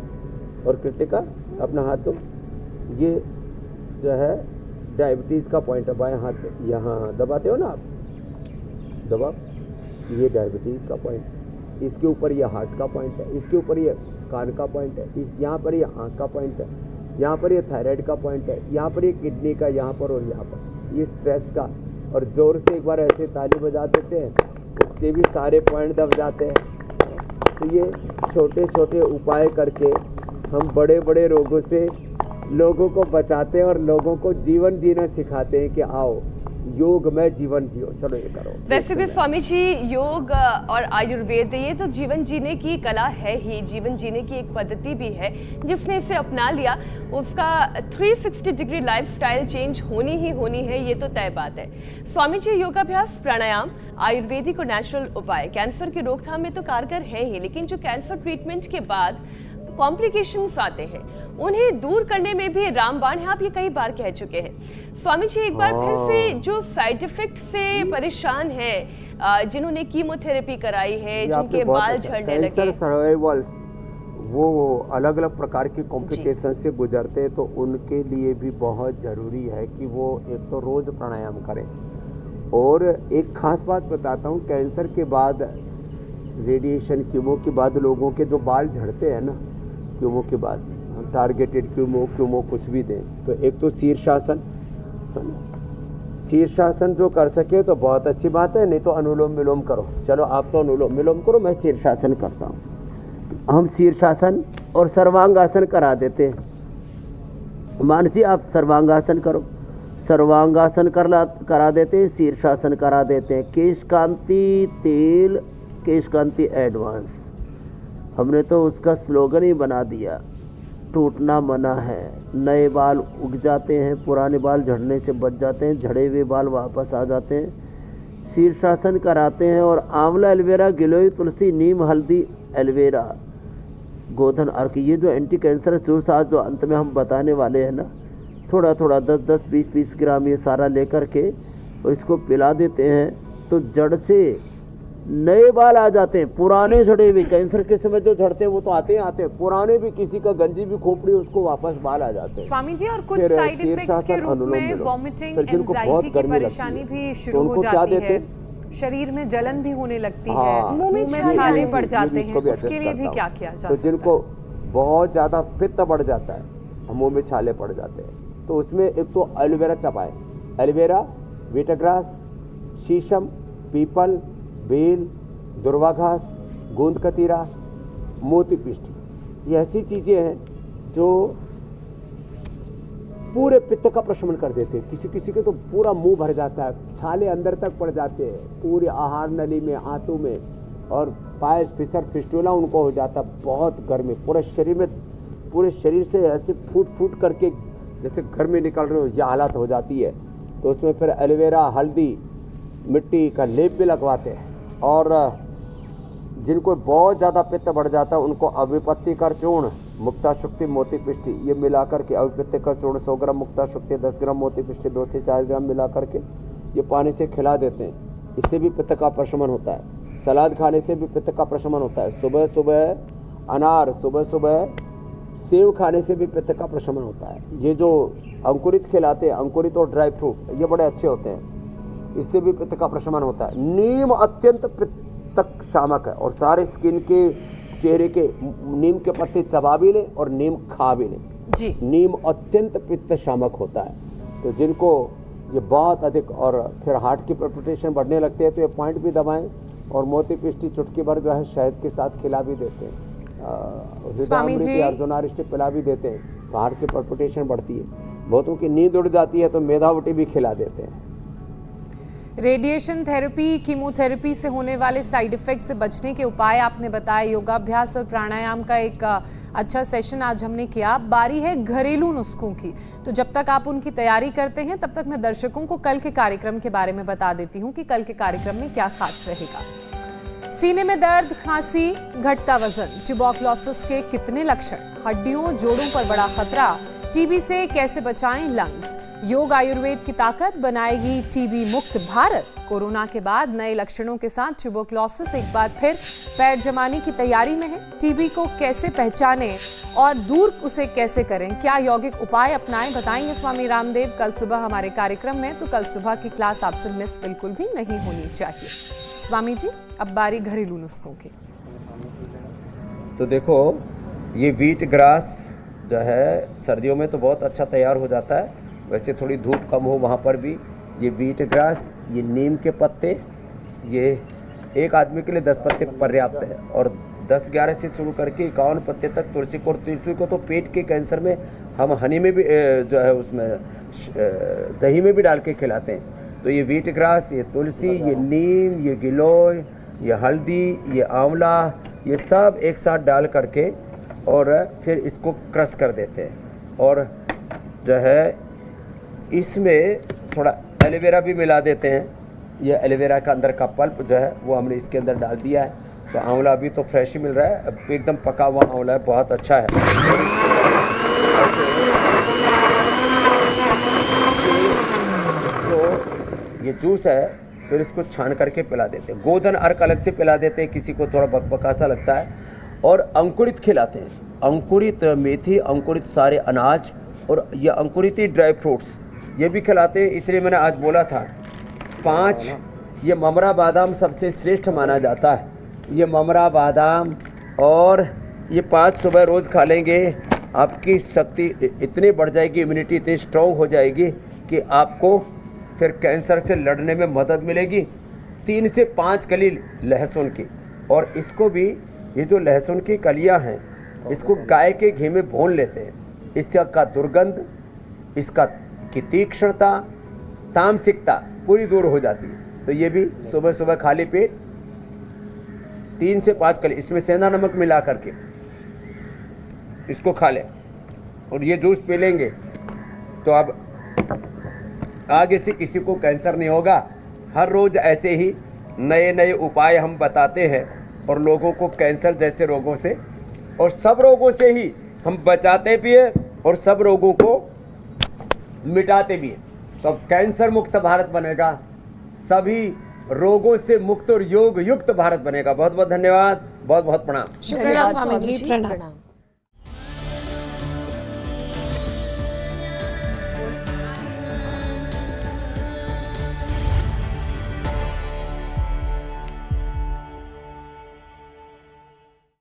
और कृतिका अपना हाथ दो, ये जो है डायबिटीज़ का पॉइंट है, बाएं हाथ पे यहाँ दबाते हो ना आप, दबाओ, ये डायबिटीज़ का पॉइंट। इसके ऊपर ये हार्ट का पॉइंट है, इसके ऊपर ये कान का पॉइंट है, इस यहाँ पर ये आँख का पॉइंट है, यहाँ पर ये थायराइड का पॉइंट है, यहाँ पर ये किडनी का, यहाँ पर और यहाँ पर ये स्ट्रेस का। और ज़ोर से एक बार ऐसे ताली बजा देते हैं, इससे भी सारे पॉइंट दब जाते हैं। तो ये छोटे छोटे उपाय करके हम बड़े बड़े रोगों से लोगों को बचाते हैं और लोगों को जीवन जीना सिखाते हैं कि आओ योग में जीवन जियो, चलो ये करो। वैसे भी स्वामी जी योग और आयुर्वेद ये तो जीवन जीने की कला है ही, जीवन जीने की एक पद्धति भी है। जिसने इसे अपना लिया उसका 360 डिग्री लाइफस्टाइल चेंज होनी ही होनी है, ये तो तय बात है। स्वामी जी योगाभ्यास, प्राणायाम, आयुर्वेदिक और नेचुरल उपाय कैंसर की रोकथाम में तो कारगर है ही, लेकिन जो कैंसर ट्रीटमेंट के बाद कॉम्प्लिकेशंस आते हैं उन्हें दूर करने में भी रामबाण है, आप ये कई बार कह चुके हैं। स्वामी जी एक बार फिर से जो साइड इफेक्ट से परेशान हैं, जिन्होंने कीमोथेरेपी कराई है, जिनके बाल झड़ने लगे, सर्वाइवल्स वो अलग अलग प्रकार की कॉम्प्लिकेशन से गुजरते हैं, तो उनके लिए भी बहुत ज़रूरी है कि वो एक तो रोज़ प्राणायाम करें। और एक खास बात बताता हूँ, कैंसर के बाद रेडिएशन कीमो के बाद लोगों के जो बाल झड़ते हैं ना, कीमो के बाद टारगेटेड कीमो कुछ भी दें, तो एक तो शीर्षासन, शीर्षासन जो कर सके तो बहुत अच्छी बात है, नहीं तो अनुलोम विलोम करो। चलो आप तो अनुलोम विलोम करो, मैं शीर्षासन करता हूँ। हम शीर्षासन और सर्वांगासन करा देते हैं। मानसी आप सर्वांगासन करो, सर्वांगासन करा देते हैं, शीर्षासन करा देते हैं। केश कांति तेल, केश कांति एडवांस, हमने तो उसका स्लोगन ही बना दिया, टूटना मना है। नए बाल उग जाते हैं, पुराने बाल झड़ने से बच जाते हैं, झड़े हुए बाल वापस आ जाते हैं। शीर्षासन कराते हैं और आंवला, एलोवेरा, गिलोय, तुलसी, नीम, हल्दी, एलोवेरा, गोधन अर्क, ये जो एंटी कैंसर जूस आज जो अंत में हम बताने वाले हैं ना, थोड़ा थोड़ा 10-10, 20-20 ग्राम ये सारा लेकर के और इसको पिला देते हैं, तो जड़ से नए बाल आ जाते हैं। पुराने झड़े हुए कैंसर के समय जो झड़ते हैं वो तो आते हैं, पुराने भी, किसी का गंजी भी खोपड़ी उसको वापस बाल आ जाते हैं। स्वामी जी और कुछ साइड इफेक्ट्स के रूप में वॉमिटिंग, एंजाइटी की परेशानी भी शुरू हो जाती है, शरीर में जलन भी होने लगती है, मुंह में छाले पड़ जाते हैं, उसके लिए भी क्या किया जा सकता है? तो जिनको बहुत ज़्यादा पित्त बढ़ जाता है, मुंह में छाले पड़ जाते हैं, तो उसमें एक तो एलोवेरा चबाएं, एलोवेरा, वीटाग्रास, शीशम, पीपल, बेल, दुर्वा घास, गोंद कतीरा, मोती पिष्टी, ये ऐसी चीज़ें हैं जो पूरे पित्त का प्रशमन कर देते हैं। किसी किसी के तो पूरा मुंह भर जाता है, छाले अंदर तक पड़ जाते हैं, पूरे आहार नली में, आंतों में, और पायस, फिसर, फिस्टुला उनको हो जाता है। बहुत गर्मी पूरे शरीर में, पूरे शरीर से ऐसे फूट फूट करके जैसे गर्मी निकल रही हो, यह हालत हो जाती है। तो उसमें फिर एलोवेरा, हल्दी, मिट्टी का लेप भी लगवाते हैं। और जिनको बहुत ज़्यादा पित्त बढ़ जाता है उनको अविपत्ति कर चूर्ण, मुक्ता शुक्ति, मोती पिष्टी, ये मिलाकर के अविपत्ति कर चूर्ण 100 ग्राम, मुक्ता शुक्ति 10 ग्राम, मोती पिष्टी 2 से 4 ग्राम मिला करके ये पानी से खिला देते हैं। इससे भी पित्त का प्रशमन होता है। सलाद खाने से भी पित्त का प्रशमन होता है। सुबह सुबह अनार, सुबह सुबह सेव खाने से भी पित्त का प्रशमन होता है। ये जो अंकुरित खिलाते हैं, अंकुरित और ड्राई फ्रूट, ये बड़े अच्छे होते हैं, इससे भी पित्त का प्रशमन होता है। नीम अत्यंत पित्तक शामक है, और सारे स्किन के, चेहरे के, नीम के पत्ते चबा भी लें और नीम खा भी लें जी। नीम अत्यंत पित्त शामक होता है। तो जिनको ये बहुत अधिक, और फिर हार्ट की पल्पिटेशन बढ़ने लगते हैं, तो ये पॉइंट भी दबाएं, और मोती पिष्टी चुटकी भर जो है शहद के साथ खिला भी देते हैं। स्वामी जी अर्जुनारिष्टिक पिला भी देते हैं, तो हार्ट की पल्पिटेशन बढ़ती है। बहुतों की नींद उड़ जाती है तो मेधावटी भी खिला देते हैं। रेडिएशन थेरेपी, कीमोथेरेपी से होने वाले साइड इफेक्ट से बचने के उपाय आपने बताए, योगाभ्यास और प्राणायाम का एक अच्छा सेशन आज हमने किया। बारी है घरेलू नुस्खों की, तो जब तक आप उनकी तैयारी करते हैं तब तक मैं दर्शकों को कल के कार्यक्रम के बारे में बता देती हूँ कि कल के कार्यक्रम में क्या खास रहेगा। सीने में दर्द, खांसी, घटता वजन, ट्यूबरकुलोसिस के कितने लक्षण, हड्डियों जोड़ों पर बड़ा खतरा, टीबी से कैसे बचाएं लंग्स, योग आयुर्वेद की ताकत बनाएगी टीबी मुक्त भारत, कोरोना के बाद नए लक्षणों के साथ ट्यूबरकुलोसिस एक बार फिर पैर जमाने की तैयारी में है, टीबी को कैसे पहचानें और दूर उसे कैसे करें, क्या यौगिक उपाय अपनाएं, बताएंगे स्वामी रामदेव कल सुबह हमारे कार्यक्रम में। तो कल सुबह की क्लास आपसे मिस बिल्कुल भी नहीं होनी चाहिए। स्वामी जी अब बारी घरेलू नुस्खों की। तो देखो, ये व्हीट ग्रास जो है सर्दियों में तो बहुत अच्छा तैयार हो जाता है, वैसे थोड़ी धूप कम हो वहाँ पर भी ये व्हीट ग्रास, ये नीम के पत्ते, ये एक आदमी के लिए 10 पत्ते पर्याप्त है। और 10-11 से शुरू करके 51 पत्ते तक तुलसी को तो पेट के कैंसर में हम हनी में भी जो है उसमें दही में भी डाल के खिलाते हैं। तो ये व्हीट ग्रास, ये तुलसी, ये नीम, ये गिलोय, ये हल्दी, ये आंवला, ये सब एक साथ डाल करके और फिर इसको क्रश कर देते हैं। और जो है इसमें थोड़ा एलोवेरा भी मिला देते हैं। ये एलोवेरा का अंदर का पल्प जो है वो हमने इसके अंदर डाल दिया है। तो आंवला अभी तो फ्रेश ही मिल रहा है, अब एकदम पका हुआ आंवला है, बहुत अच्छा है। जो ये जूस है फिर इसको छान करके पिला देते हैं। गोधन अर्क अलग से पिला देते हैं, किसी को थोड़ा बकबका सा लगता है। और अंकुरित खिलाते हैं, अंकुरित मेथी, अंकुरित सारे अनाज और ये अंकुरित ही ड्राई फ्रूट्स ये भी खिलाते हैं। इसलिए मैंने आज बोला था 5 ये ममरा बादाम सबसे श्रेष्ठ माना जाता है। ये ममरा बादाम और ये 5 सुबह रोज़ खा लेंगे, आपकी शक्ति इतनी बढ़ जाएगी, इम्यूनिटी इतनी स्ट्रॉन्ग हो जाएगी कि आपको फिर कैंसर से लड़ने में मदद मिलेगी। 3 से 5 कली लहसुन की, और इसको भी ये जो लहसुन की कलियां हैं इसको गाय के घी में भून लेते हैं। इसका दुर्गंध, इसका की तीक्ष्णता, तामसिकता पूरी दूर हो जाती है। तो ये भी सुबह सुबह खाली पेट 3 से 5 कली, इसमें सेंधा नमक मिला करके इसको खा लें और ये जूस पी लेंगे तो अब आगे से किसी को कैंसर नहीं होगा। हर रोज़ ऐसे ही नए नए उपाय हम बताते हैं और लोगों को कैंसर जैसे रोगों से और सब रोगों से ही हम बचाते भी हैं और सब रोगों को मिटाते भी हैं। तो अब कैंसर मुक्त भारत बनेगा, सभी रोगों से मुक्त और योग युक्त भारत बनेगा। बहुत बहुत धन्यवाद, बहुत बहुत प्रणाम। शुक्रिया स्वामी जी, प्रणाम।